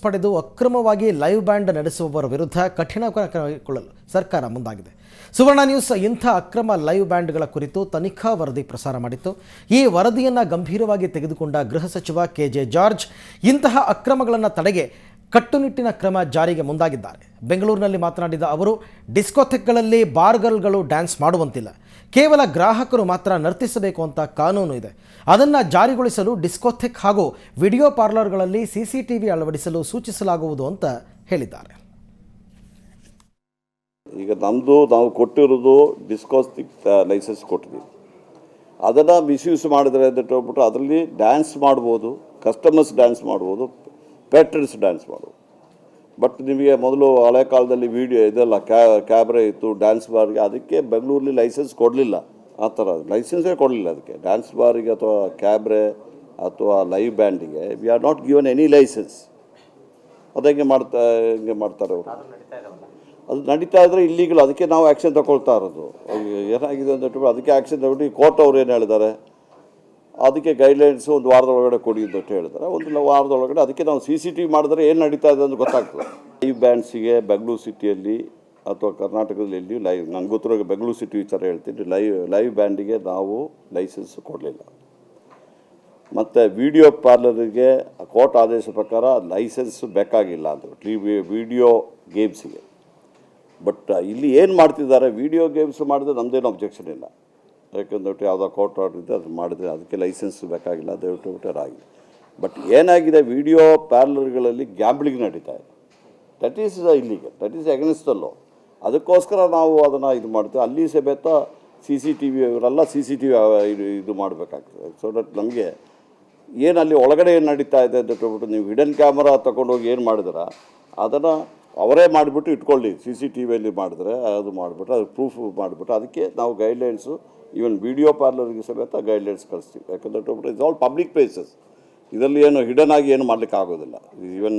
ಪಡೆದು ಅಕ್ರಮವಾಗಿ live band ನಡೆಸುವವರ ವಿರುದ್ಧ ಕಠಿಣ ಕ್ರಮ ಕೈಗೊಳ್ಳಲು ಸರ್ಕಾರ ಮುಂದಾಗಿದೆ. ಸುವರ್ಣ ನ್ಯೂಸ್ ಇಂಥ ಅಕ್ರಮ ಲೈವ್ ಬ್ಯಾಂಡ್ಗಳ ಕುರಿತು ತನಿಖಾ ವರದಿ ಪ್ರಸಾರ ಮಾಡಿತ್ತು. ಈ ವರದಿಯನ್ನು ಗಂಭೀರವಾಗಿ ತೆಗೆದುಕೊಂಡ ಗೃಹ ಸಚಿವ ಕೆಜೆ ಜಾರ್ಜ್ ಇಂತಹ ಅಕ್ರಮಗಳನ್ನು ತಡೆಗೆ ಕಟ್ಟುನಿಟ್ಟಿನ ಕ್ರಮ ಜಾರಿಗೆ ಮುಂದಾಗಿದ್ದಾರೆ. ಬೆಂಗಳೂರಿನಲ್ಲಿ ಮಾತನಾಡಿದ ಅವರು, ಡಿಸ್ಕೋಥೆಕ್ಗಳಲ್ಲಿ ಬಾರ್ಗರ್ಗಳು ಡ್ಯಾನ್ಸ್ ಮಾಡುವಂತಿಲ್ಲ, ಕೇವಲ ಗ್ರಾಹಕರು ಮಾತ್ರ ನರ್ತಿಸಬೇಕು ಅಂತ ಕಾನೂನು ಇದೆ. ಅದನ್ನು ಜಾರಿಗೊಳಿಸಲು ಡಿಸ್ಕೋಥೆಕ್ ಹಾಗೂ ವಿಡಿಯೋ ಪಾರ್ಲರ್ಗಳಲ್ಲಿ CCTV ಅಳವಡಿಸಲು ಸೂಚಿಸಲಾಗುವುದು ಅಂತ ಹೇಳಿದ್ದಾರೆ. ಈಗ ನಾವು ಕೊಟ್ಟಿರೋದು ಡಿಸ್ಕೋಥೆಕ್ ಲೈಸೆನ್ಸ್ ಕೊಟ್ಟಿದ್ದೀವಿ. ಅದನ್ನು ಮಿಸ್ಯೂಸ್ ಮಾಡಿದ್ರೆ ಅಂತ ಹೇಳ್ಬಿಟ್ಟು ಅದರಲ್ಲಿ ಡ್ಯಾನ್ಸ್ ಮಾಡ್ಬೋದು, ಕಸ್ಟಮರ್ಸ್ ಡ್ಯಾನ್ಸ್ ಮಾಡ್ಬೋದು, ಪ್ಯಾಟ್ರನ್ಸ್ ಡ್ಯಾನ್ಸ್ ಮಾಡ್ಬೋದು. ಬಟ್ ನಿಮಗೆ ಮೊದಲು ಹಳೆ ಕಾಲದಲ್ಲಿ ವೀಡಿಯೋ ಇದೆಲ್ಲ ಕ್ಯಾಬ್ರೆ ಇತ್ತು ಡ್ಯಾನ್ಸ್ ಬಾರ್ಗೆ, ಅದಕ್ಕೆ ಬೆಂಗಳೂರಲ್ಲಿ ಲೈಸೆನ್ಸ್ ಕೊಡಲಿಲ್ಲ. ಆ ಥರ ಲೈಸೆನ್ಸೇ ಕೊಡಲಿಲ್ಲ ಅದಕ್ಕೆ. ಡ್ಯಾನ್ಸ್ ಬಾರಿಗೆ ಅಥವಾ ಕ್ಯಾಬ್ರೆ ಅಥವಾ ಲೈವ್ ಬ್ಯಾಂಡಿಗೆ we are not given any license. ಅದು ಹಿಂಗೆ ಮಾಡ್ತಾರೆ ಅವರು. ಅದು ನಡೀತಾ ಇದ್ದರೆ ಇಲ್ಲೀಗಲ್, ಅದಕ್ಕೆ ನಾವು ಆ್ಯಕ್ಷನ್ ತಗೊಳ್ತಾ ಇರೋದು. ಏನಾಗಿದೆ ಅಂತ ಹೇಳ್ಬಿಟ್ಟು ಅದಕ್ಕೆ ಆ್ಯಕ್ಷನ್ ತಗೊಂಡು ಕೋರ್ಟ್ ಅವ್ರು ಏನು ಹೇಳಿದ್ದಾರೆ, ಅದಕ್ಕೆ ಗೈಡ್ಲೈನ್ಸು ಒಂದು ವಾರದೊಳಗಡೆ ಕೊಡಿ ಅಂತ ಹೇಳಿದ್ದಾರೆ. ಒಂದು ವಾರದೊಳಗಡೆ ಅದಕ್ಕೆ ನಾವು CCTV ಮಾಡಿದ್ರೆ ಏನು ನಡೀತಾ ಇದೆ ಅಂತ ಗೊತ್ತಾಗ್ತದೆ. ಲೈವ್ ಬ್ಯಾಂಡ್ಸಿಗೆ ಬೆಂಗಳೂರು ಸಿಟಿಯಲ್ಲಿ ಅಥವಾ ಕರ್ನಾಟಕದಲ್ಲಿ ಎಲ್ಲಿ ಲೈವ್, ನಂಗೆ ಗೊತ್ತಿರೋ ಬೆಂಗಳೂರು ಸಿಟಿ ವಿಚಾರ ಹೇಳ್ತೀನಿ, ಲೈವ್ ಬ್ಯಾಂಡಿಗೆ ನಾವು ಲೈಸೆನ್ಸ್ ಕೊಡಲಿಲ್ಲ. ಮತ್ತು ವಿಡಿಯೋ ಪಾರ್ಲರಿಗೆ ಕೋರ್ಟ್ ಆದೇಶ ಪ್ರಕಾರ ಲೈಸೆನ್ಸ್ ಬೇಕಾಗಿಲ್ಲ ಅಂತ ವಿಡಿಯೋ ಗೇಮ್ಸಿಗೆ. ಬಟ್ ಇಲ್ಲಿ ಏನು ಮಾಡ್ತಿದ್ದಾರೆ, ವಿಡಿಯೋ ಗೇಮ್ಸ್ ಮಾಡಿದ್ರೆ ನಮ್ಮದೇನು ಅಬ್ಜೆಕ್ಷನ್ ಇಲ್ಲ. ಯಾಕೆಂದ್ರೆ ಯಾವುದೋ ಕೋರ್ಟ್ ಆರ್ಡರ್ ಇದೆ, ಅದು ಮಾಡಿದ್ರೆ ಅದಕ್ಕೆ ಲೈಸೆನ್ಸ್ ಬೇಕಾಗಿಲ್ಲ, ದಯವಿಟ್ಟು ಆಗಿದೆ. ಬಟ್ ಏನಾಗಿದೆ, ವಿಡಿಯೋ ಪಾರ್ಲರ್ಗಳಲ್ಲಿ ಗ್ಯಾಂಬ್ಲಿಂಗ್ ನಡೀತಾ ಇದೆ. That is illegal, that is against the law. ಅದಕ್ಕೋಸ್ಕರ ನಾವು ಅದನ್ನು ಇದು ಮಾಡ್ತೀವಿ. ಅಲ್ಲಿ ಸಮೇತ CCTV ಇವರೆಲ್ಲ CCTV ಇದು ಮಾಡಬೇಕಾಗ್ತದೆ. ಸೊ ದಟ್ ನಮಗೆ ಏನಲ್ಲಿ ಒಳಗಡೆ ಏನು ನಡೀತಾ ಇದೆ ಅಂತ ಹೇಳ್ಬಿಟ್ಟು ನೀವು ಹಿಡನ್ ಕ್ಯಾಮರಾ ತೊಗೊಂಡೋಗಿ ಏನು ಮಾಡಿದ್ರೆ ಅದನ್ನು ಅವರೇ ಮಾಡಿಬಿಟ್ಟು ಇಟ್ಕೊಳ್ಳಿ. CCTVಯಲ್ಲಿ ಮಾಡಿದ್ರೆ ಅದು ಮಾಡಿಬಿಟ್ಟು ಅದು ಪ್ರೂಫ್ ಮಾಡಿಬಿಟ್ಟು ಅದಕ್ಕೆ ನಾವು ಗೈಡ್ಲೈನ್ಸು ಈವನ್ ವಿಡಿಯೋ ಪಾರ್ಲರ್ಗೆ ಸಮೇತ ಗೈಡ್ಲೈನ್ಸ್ ಕಳಿಸ್ತೀವಿ. ಯಾಕಂದರೆ ಇಟ್ಸ್ ಆಲ್ ಪಬ್ಲಿಕ್ ಪ್ಲೇಸಸ್. ಇದರಲ್ಲಿ ಏನು ಹಿಡನ್ ಆಗಿ ಏನು ಮಾಡಲಿಕ್ಕೆ ಆಗೋದಿಲ್ಲ. ಈವನ್